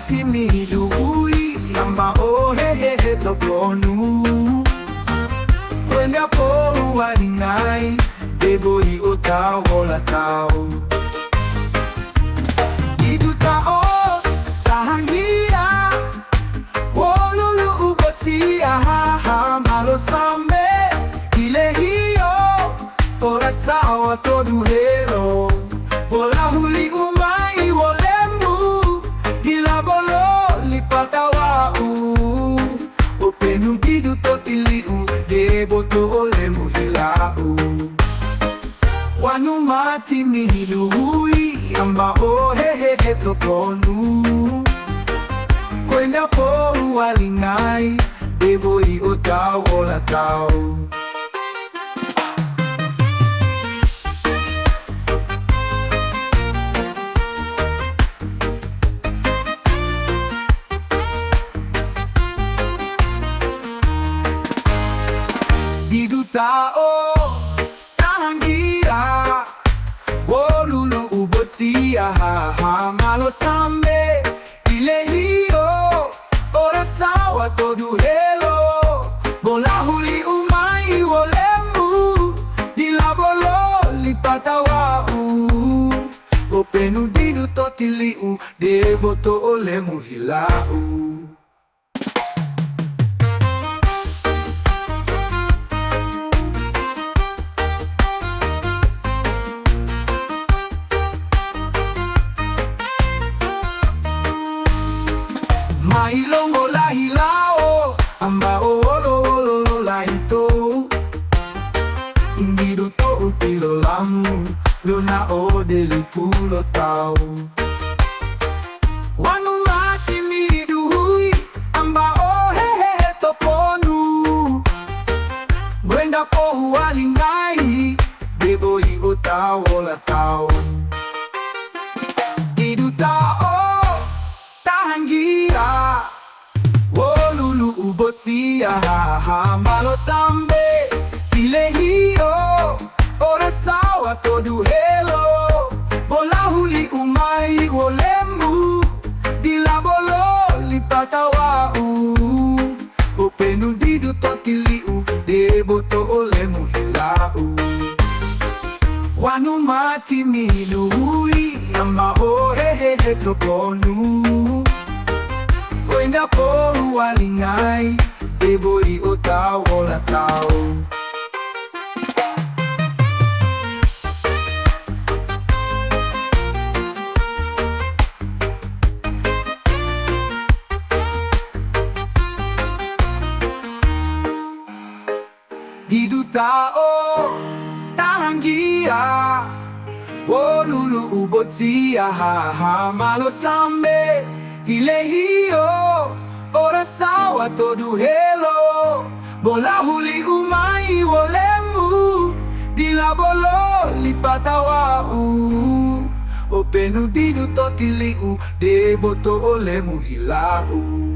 timiluhui ambao hehehe toponu Wenda po walingai Debo i otao ola tao Idu tao tahangia Wolulu ubotia ha malo sambe Ile hiyo ora sawa todo hero Bola huli umai wolemu Gila bolo lipata wau Openu didu totiliu Debo to olemu hilau Wanu mati miluhui ambao hehehe toponu Kwenda po walingai Debo i otao ola tao Didu tao tahangira Wolulu ubotia ha malo sambe Ile hiyo ora sawa todo helo Bola huli umai wolemu Dila bolo lipata wau Openu didu totiliu Debo to olemu hilau Mahilongo la hilao ambao olo la hito Indidu to utilo lamu Luna o delipulo tau Wanu mati miduhui ambao hehehe toponu Wenda po walingai Debo i otao ola tau Idu tao tahangira Wolulu ubotia ha malo sambe Ile hiyo ora sawa todo helo Bola huli umai wolemu Dila bolo lipata wau Openu didu totiliu Debo to olemu hilau Wanu mati miluhui ambao hehehe toponu Wenda po walingai Debo i otao ola tao Didu tao tahangia Wolulu ubotia ha malo sambe Ile hiyo ora sawa todo helo Bola huli umai wolemu Dila bolo lipata wau Openu didu totiliu Debo to olemu hilau